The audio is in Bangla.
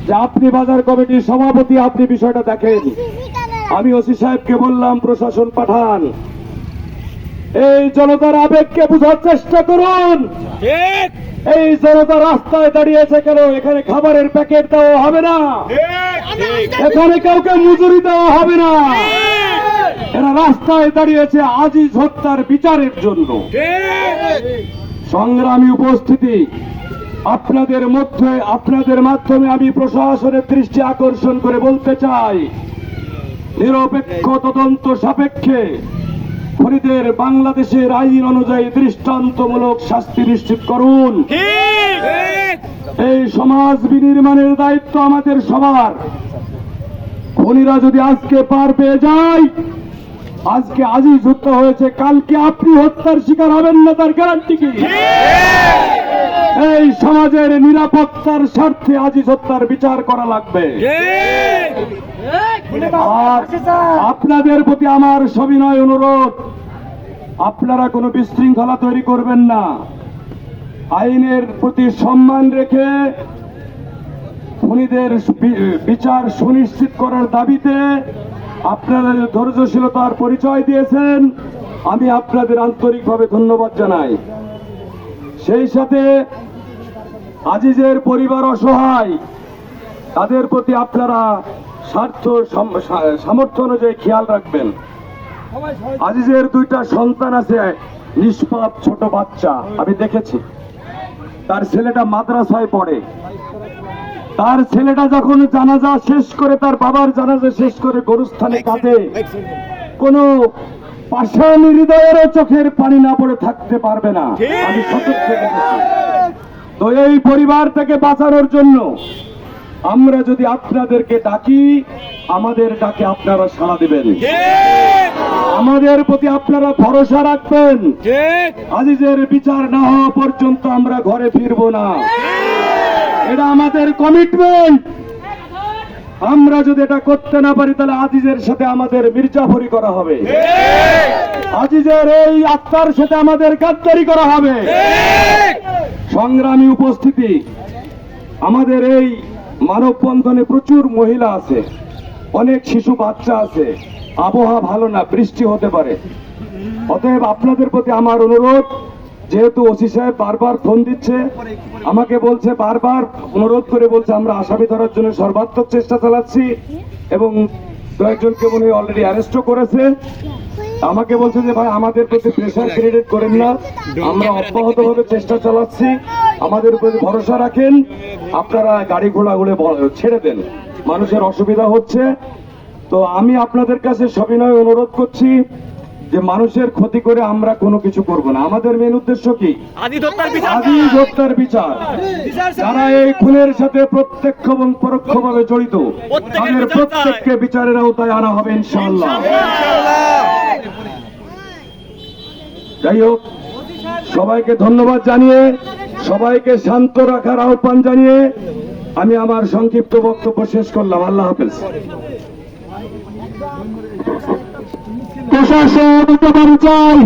যে আপনি বাজার কমিটির সভাপতি, আপনি বিষয়টা দেখেন। আমি ওসি সাহেবকে বললাম প্রশাসন পাঠান, এই জনতার আবেগকে বোঝার চেষ্টা করুন। এই জনতা রাস্তায় দাঁড়িয়েছে কেন? এখানে খাবারের প্যাকেট দেওয়া হবে না, এখানে কাউকে মজুরি দেওয়া হবে না। এরা রাস্তায় দাঁড়িয়েছে আজিজ হত্যার বিচারের জন্য। সংগ্রামী উপস্থিতি, আপনাদের মাধ্যমে আমি প্রশাসনের দৃষ্টি আকর্ষণ করে বলতে চাই, নিরপেক্ষ তদন্ত সাপেক্ষে খুনিদের বাংলাদেশের আইন অনুযায়ী দৃষ্টান্তমূলক শাস্তি নিশ্চিত করুন। এই সমাজ বিনির্মাণের দায়িত্ব আমাদের সবার। খুনিরা যদি আজকে পার পেয়ে যায়, আজকে আজিজ হত্যা হয়েছে, কালকে আপনি হত্যার শিকার হবেন না, তার গ্যারান্টি কি? এই সমাজের নিরাপত্তার স্বার্থে আজিজ হত্যার বিচার করা লাগবে। আর আপনাদের প্রতি আমার সবিনয় অনুরোধ, আপনারা কোনো বিশৃঙ্খলা তৈরি করবেন না। আইনের প্রতি সম্মান রেখে খুনিদের বিচার সুনিশ্চিত করার দাবিতে আপনারা ধৈর্যশীলতার পরিচয় দিয়েছেন, আমি আপনাদের আন্তরিকভাবে ধন্যবাদ জানাই। সেই সাথে আজিজের পরিবার অসহায়, তাদের প্রতি আপনারা সামর্থ্য অনুযায়ী খেয়াল রাখবেন। আজিজের দুইটা সন্তান আছে, নিষ্পাপ ছোট বাচ্চা, আমি দেখেছি। তার ছেলেটা মাদ্রাসায় পড়ে। তার ছেলেটা যখন জানাজা শেষ করে, তার বাবার জানাজা শেষ করে গরুস্থানে কাঁদে, কোন পাষাণ হৃদয়েরও চোখের পানি না পড়ে থাকতে পারবে না, আমি সতর্ক দেখেছি। তো এই পরিবার থেকে বাঁচানোর জন্য আমরা যদি আপনাদেরকে ডাকি, আমাদের ডাকে আপনারা সাড়া দিবেন, আমাদের প্রতি আপনারা ভরসা রাখবেন। আজিজের বিচার না হওয়া পর্যন্ত আমরা ঘরে ফিরবো না, এটা আমাদের কমিটমেন্ট। আমরা যদি এটা করতে না পারি, তাহলে আজিজের সাথে আমাদের মির্জাফরি করা হবে, আজিজের এই আত্মার সাথে আমাদের গাদ্দারি করা হবে। সংগ্রামী উপস্থিতি, আমাদের এই মানববন্ধনে প্রচুর মহিলা আছে, অনেক শিশু বাচ্চা আছে, আবহাওয়া ভালো না, বৃষ্টি হতে পারে। অতএব আপনাদের প্রতি আমার অনুরোধ, যেহেতু ওসি সাহেব বারবার ফোন দিচ্ছে, আমাকে বলছে, বারবার অনুরোধ করে বলছে আমরা আসামি ধরার জন্য সর্বাত্মক চেষ্টা চালাচ্ছি, এবং কয়েকজনকে মনে হয় অলরেডি অ্যারেস্টও করেছে। আমাকে বলছে যে ভাই আমাদের প্রতি প্রেশার ক্রিয়েট করেন না, আমরা অব্যাহতভাবে চেষ্টা চালাচ্ছি, আমাদের প্রতি ভরসা রাখেন, আপনারা গাড়ি ঘোড়াগুলো ছেড়ে দেন, মানুষের অসুবিধা হচ্ছে। তো আমি আপনাদের কাছে সবিনয় অনুরোধ করছি যে মানুষের ক্ষতি করে আমরা কোনো কিছু করব না। আমাদের মেন উদ্দেশ্য কি? আজিজ হত্যার বিচার। যারা এই খুনের সাথে প্রত্যক্ষ এবং পরোক্ষভাবে জড়িত, তাদের প্রত্যেককে বিচারের আওতায় আনা হবে ইনশাআল্লাহ। যাই হোক, সবাইকে ধন্যবাদ জানিয়ে, সবাইকে শান্ত রাখার আহ্বান জানিয়ে আমি আমার সংক্ষিপ্ত বক্তব্য শেষ করলাম। আল্লাহ হাফেজ। প্রশাসন চাই।